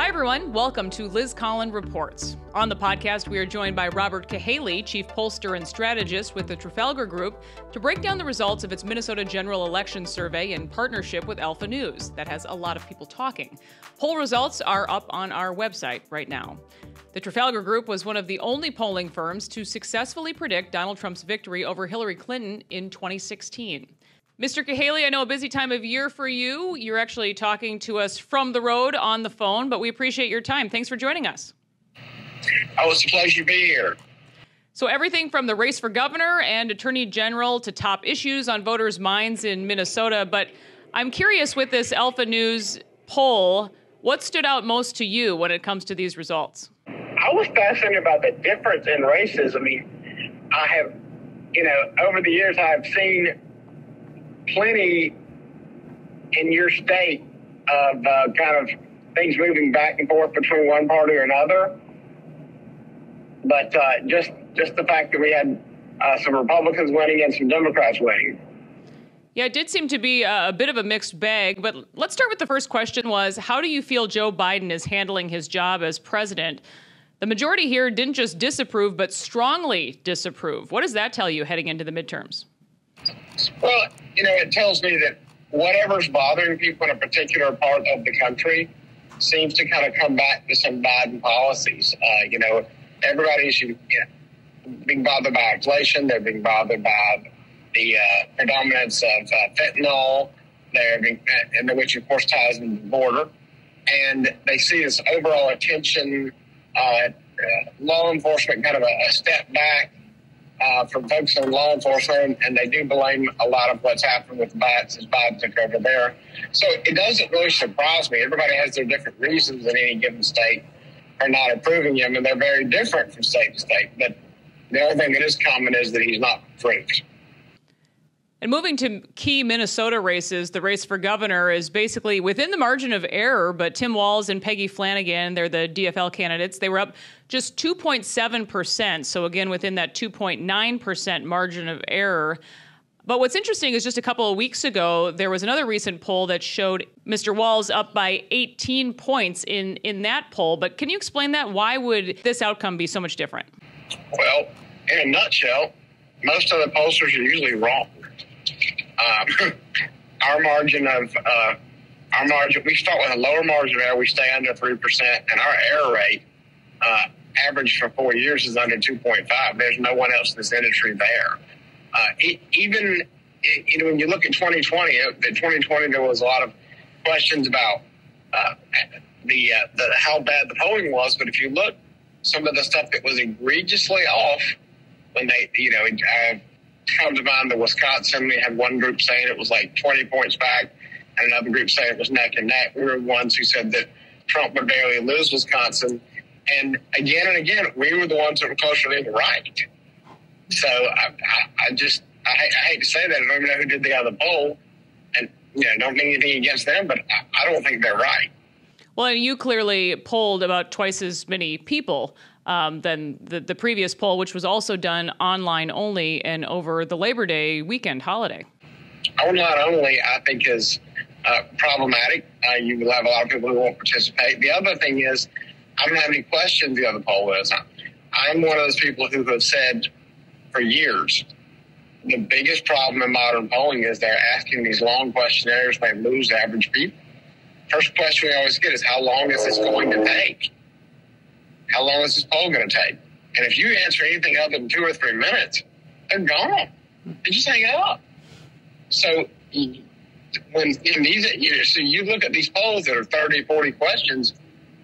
Hi, everyone. Welcome to Liz Collin Reports. On the podcast, we are joined by Robert Cahaly, chief pollster and strategist with the Trafalgar Group, to break down the results of its Minnesota general election survey in partnership with Alpha News. That has a lot of people talking. Poll results are up on our website right now. The Trafalgar Group was one of the only polling firms to successfully predict Donald Trump's victory over Hillary Clinton in 2016. Mr. Cahaly, I know a busy time of year for you. You're actually talking to us from the road on the phone, but we appreciate your time. Thanks for joining us. Oh, it's a pleasure to be here. So everything from the race for governor and attorney general to top issues on voters' minds in Minnesota. But I'm curious with this Alpha News poll, what stood out most to you when it comes to these results? I was fascinated about the difference in races. I mean, I have, over the years, I've seen plenty in your state of kind of things moving back and forth between one party or another. But just the fact that we had some Republicans winning and some Democrats winning. Yeah, it did seem to be a bit of a mixed bag. But let's start with the first question was, how do you feel Joe Biden is handling his job as president? The majority here didn't just disapprove, but strongly disapprove. What does that tell you heading into the midterms? Well, it tells me that whatever's bothering people in a particular part of the country seems to kind of come back to some Biden policies. Everybody's being bothered by inflation. They're being bothered by the predominance of fentanyl, which, of course, ties into the border. And they see this overall attention, law enforcement kind of a step back from folks in law enforcement, and they do blame a lot of what's happened with Biden since Biden took over there. So it doesn't really surprise me. Everybody has their different reasons in any given state for not approving him, and they're very different from state to state. But the only thing that is common is that he's not approved. And moving to key Minnesota races, the race for governor is basically within the margin of error, but Tim Walz and Peggy Flanagan, they're the DFL candidates, they were up just 2.7%. So again, within that 2.9% margin of error. But what's interesting is just a couple of weeks ago, there was another recent poll that showed Mr. Walz up by 18 points in that poll. But can you explain that? Why would this outcome be so much different? Well, in a nutshell, most of the pollsters are usually wrong. Our margin, we start with a lower margin of error. We stay under 3%, and our error rate, average for 4 years, is under 2.5. There's no one else in this industry there. When you look at 2020, there was a lot of questions about how bad the polling was. But if you look, some of the stuff that was egregiously off when they, comes to mind the Wisconsin. We had one group saying it was like 20 points back, and another group saying it was neck and neck. We were the ones who said that Trump would barely lose Wisconsin. And again, we were the ones that were closer to being right. So I hate to say that. I don't even know who did the other poll. And, don't mean anything against them, but I don't think they're right. Well, and you clearly polled about twice as many people than the previous poll, which was also done online only and over the Labor Day weekend holiday. Online only, I think, is problematic. You will have a lot of people who won't participate. The other thing is, I don't have any questions the other poll is. I'm one of those people who have said for years, the biggest problem in modern polling is they're asking these long questionnaires they lose average people. First question we always get is, how long is this going to take? How long is this poll going to take? And if you answer anything other than 2 or 3 minutes, they're gone. They just hang up. So when so you look at these polls that are 30, 40 questions,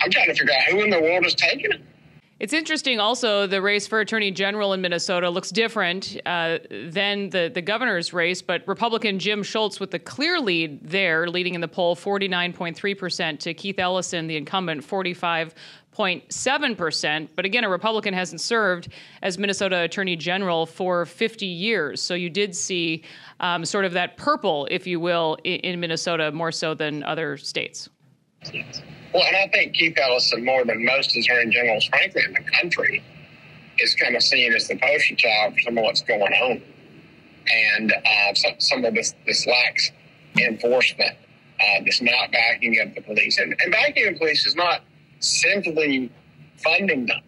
I'm trying to figure out who in the world is taking it. It's interesting also, the race for attorney general in Minnesota looks different than the governor's race, but Republican Jim Schultz with the clear lead there, leading in the poll 49.3% to Keith Ellison, the incumbent, 45.7%. But again, a Republican hasn't served as Minnesota attorney general for 50 years. So you did see sort of that purple, if you will, in Minnesota more so than other states. Well, and I think Keith Ellison, more than most attorney generals, frankly, in the country, is kind of seen as the poster child for some of what's going on. And some of this lax enforcement, this not backing of the police. And backing of the police is not simply funding them.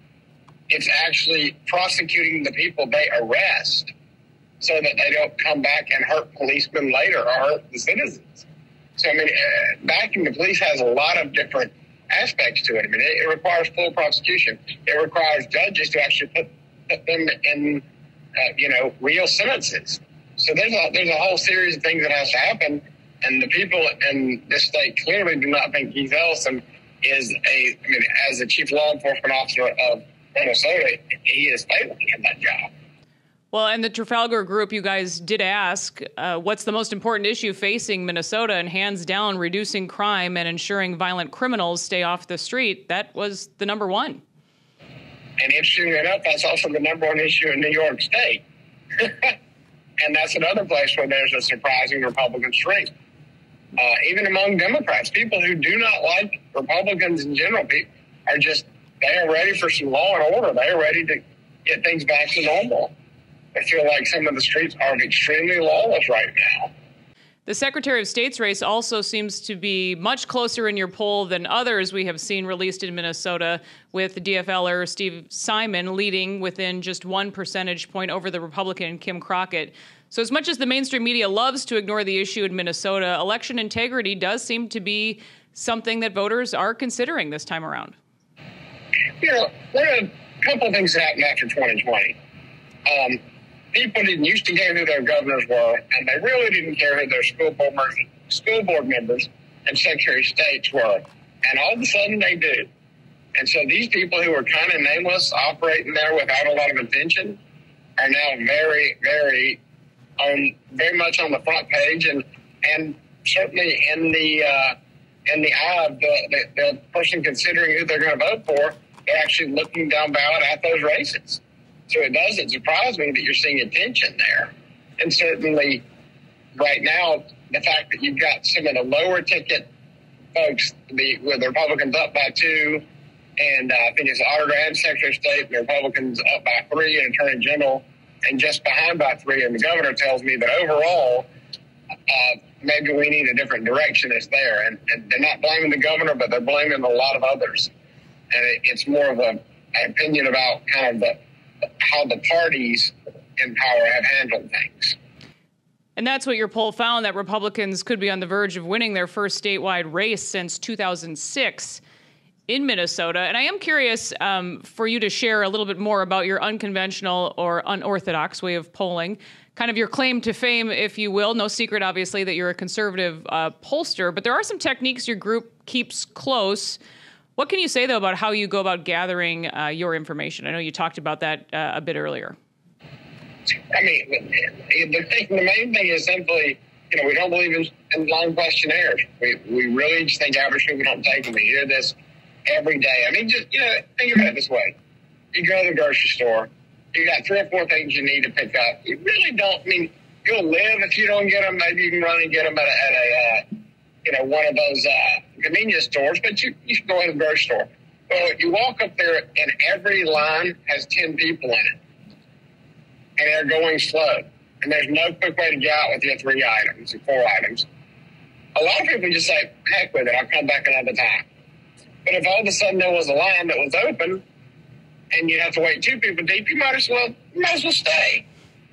It's actually prosecuting the people they arrest so that they don't come back and hurt policemen later or hurt the citizens. So, I mean, backing the police has a lot of different aspects to it. I mean, it requires full prosecution. It requires judges to actually put them in, real sentences. So there's a whole series of things that has to happen. And the people in this state clearly do not think Keith Ellison is as the chief law enforcement officer of Minnesota, he is failing in that job. Well, and the Trafalgar Group, you guys did ask, what's the most important issue facing Minnesota? And hands down, reducing crime and ensuring violent criminals stay off the street. That was the number one. And interestingly enough, that's also the number one issue in New York State. And that's another place where there's a surprising Republican strength. Even among Democrats, people who do not like Republicans in general, they are ready for some law and order. They are ready to get things back to normal. I feel like some of the streets are extremely lawless right now. The Secretary of State's race also seems to be much closer in your poll than others we have seen released in Minnesota, with DFLer Steve Simon leading within just 1 percentage point over the Republican Kim Crockett. So as much as the mainstream media loves to ignore the issue in Minnesota, election integrity does seem to be something that voters are considering this time around. There are a couple of things that happened after 2020. People didn't used to care who their governors were, and they really didn't care who their school board members and Secretary of States were. And all of a sudden they do. And so these people who were kind of nameless, operating there without a lot of attention, are now very, very much on the front page, and certainly in the eye of the person considering who they're going to vote for. They're actually looking down ballot at those races. So it doesn't surprise me that you're seeing attention there. And certainly right now, the fact that you've got some of the lower ticket folks with the Republicans up by 2, and I think it's Auditor and Secretary of State, and the Republicans up by 3, and Attorney General, and just behind by 3, and the governor tells me that overall, maybe we need a different direction is there. And they're not blaming the governor, but they're blaming a lot of others. And it's more of an opinion about kind of how the parties in power have handled things. And that's what your poll found, that Republicans could be on the verge of winning their first statewide race since 2006 in Minnesota. And I am curious for you to share a little bit more about your unconventional or unorthodox way of polling, kind of your claim to fame, if you will. No secret, obviously, that you're a conservative pollster, but there are some techniques your group keeps close. What can you say, though, about how you go about gathering your information? I know you talked about that a bit earlier. I mean, the main thing is simply, we don't believe in long questionnaires. We really just think average people don't take them. We hear this every day. I mean, just, think about it this way. You go to the grocery store, you got 3 or 4 things you need to pick up. You really don't, you'll live if you don't get them. Maybe you can run and get them at one of those convenience stores, but you can go in the grocery store. Well, you walk up there and every line has 10 people in it. And they're going slow. And there's no quick way to get out with your 3 items or 4 items. A lot of people just say, heck with it, I'll come back another time. But if all of a sudden there was a line that was open and you have to wait 2 people deep, you might as well stay.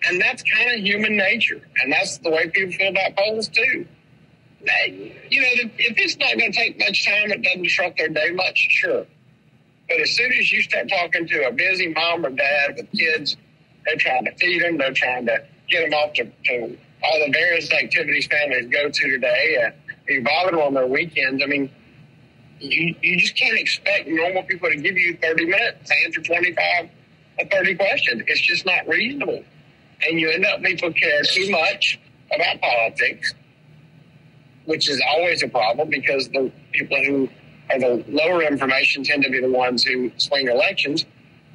And that's kind of human nature. And that's the way people feel about polls too. If it's not going to take much time, it doesn't disrupt their day much, sure. But as soon as you start talking to a busy mom or dad with kids, they're trying to feed them, they're trying to get them off to all the various activities families go to today, be bothered on their weekends. I mean, you just can't expect normal people to give you 30 minutes to answer 25 or 30 questions. It's just not reasonable. And you end up people care too much about politics, which is always a problem because the people who are the lower information tend to be the ones who swing elections.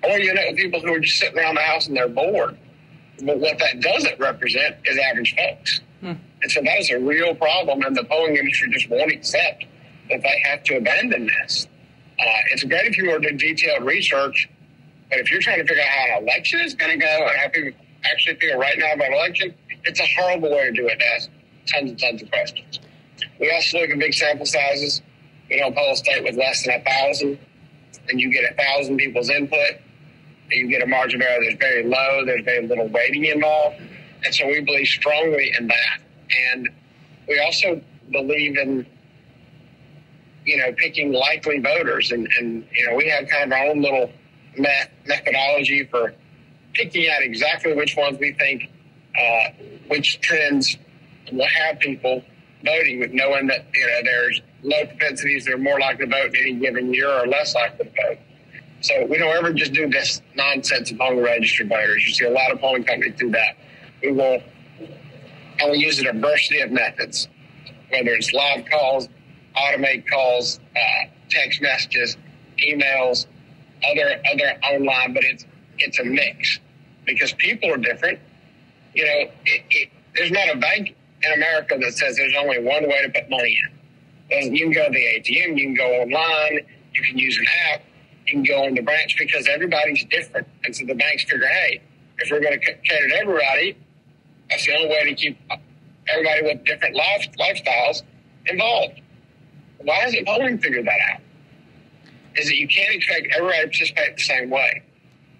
Or people who are just sitting around the house and they're bored. But what that doesn't represent is average folks. And so that is a real problem, and the polling industry just won't accept that they have to abandon this. It's great if you were to do detailed research, but if you're trying to figure out how an election is going to go and how people actually feel right now about an election, it's a horrible way to do it. To ask tons and tons of questions. We also look at big sample sizes. We don't poll a state with less than 1,000. and you get 1,000 people's input, and you get a margin of error that's very low, there's very little weighting involved. And so we believe strongly in that. And we also believe in, picking likely voters. And we have kind of our own little methodology for picking out exactly which ones we think, which trends will have people voting, with knowing that, there's low propensities, they're more likely to vote in any given year or less likely to vote. So we don't ever just do this nonsense of polling registered voters. You see a lot of polling companies do that. We use a diversity of methods, whether it's live calls, automate calls, text messages, emails, other online, but it's a mix because people are different. There's not a bank in America that says there's only one way to put money in. You can go to the ATM, you can go online, you can use an app, you can go in the branch because everybody's different. And so the banks figure, hey, if we're going to cater to everybody, that's the only way to keep everybody with different lifestyles involved. Why hasn't polling figured that out? Is that you can't expect everybody to participate the same way.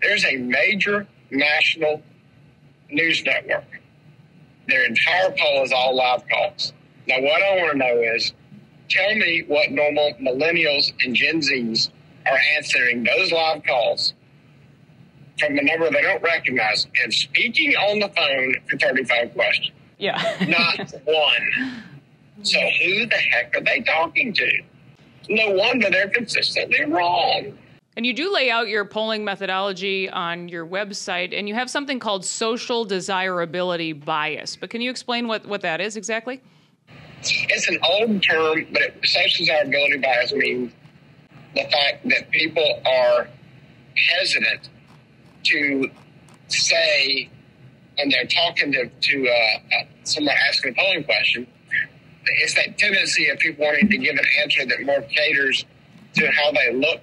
There's a major national news network. Their entire poll is all live calls. Now, what I want to know is, tell me what normal millennials and Gen Zs are answering those live calls from a number they don't recognize and speaking on the phone for 35 questions. Yeah. Not one. So who the heck are they talking to? No wonder they're consistently wrong. And you do lay out your polling methodology on your website, and you have something called social desirability bias. But can you explain what that is exactly? It's an old term, but social desirability bias means the fact that people are hesitant to say, when they're talking to someone asking a polling question, it's that tendency of people wanting to give an answer that more caters to how they look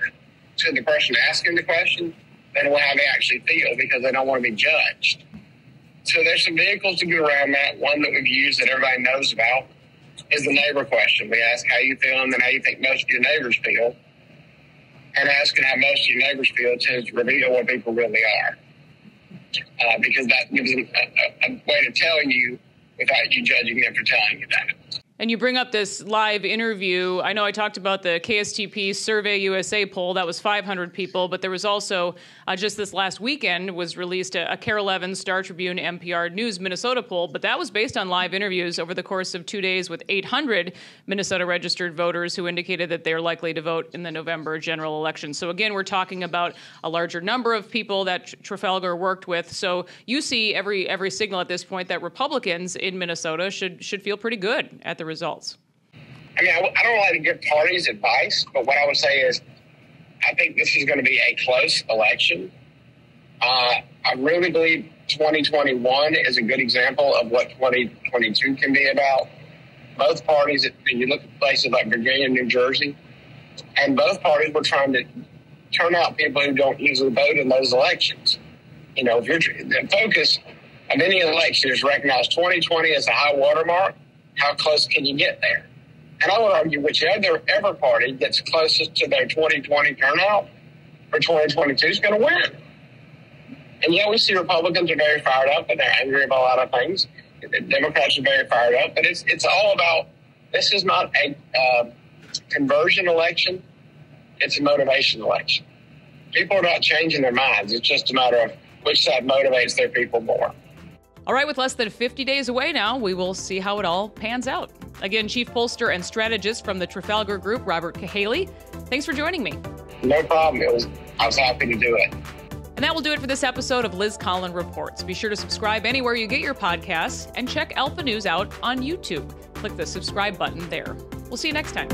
to the person asking the question than how they actually feel, because they don't want to be judged. So there's some vehicles to get around that. One that we've used that everybody knows about is the neighbor question. We ask how you feel and then how you think most of your neighbors feel. And asking how most of your neighbors feel tends to reveal what people really are. Because that gives them a way to tell you without you judging them for telling you that. And you bring up this live interview. I know I talked about the KSTP Survey USA poll. That was 500 people. But there was also, just this last weekend, was released a KARE 11 Star Tribune NPR News Minnesota poll. But that was based on live interviews over the course of 2 days with 800 Minnesota registered voters who indicated that they're likely to vote in the November general election. So again, we're talking about a larger number of people that Trafalgar worked with. So you see every signal at this point that Republicans in Minnesota should feel pretty good at the results. I mean, I don't like to give parties advice, but what I would say is I think this is going to be a close election. I really believe 2021 is a good example of what 2022 can be about. Both parties, and you look at places like Virginia and New Jersey, and both parties were trying to turn out people who don't usually vote in those elections. If the focus of any election is recognize 2020 as a high watermark, how close can you get there? And I would argue whichever party gets closest to their 2020 turnout for 2022 is going to win. And yeah, we see Republicans are very fired up and they're angry about a lot of things. The Democrats are very fired up, but it's all about, this is not a conversion election. It's a motivation election. People are not changing their minds. It's just a matter of which side motivates their people more. All right, with less than 50 days away now, we will see how it all pans out. Again, Chief Pollster and Strategist from the Trafalgar Group, Robert Cahaly, thanks for joining me. No problem. I was happy to do it. And that will do it for this episode of Liz Collin Reports. Be sure to subscribe anywhere you get your podcasts and check Alpha News out on YouTube. Click the subscribe button there. We'll see you next time.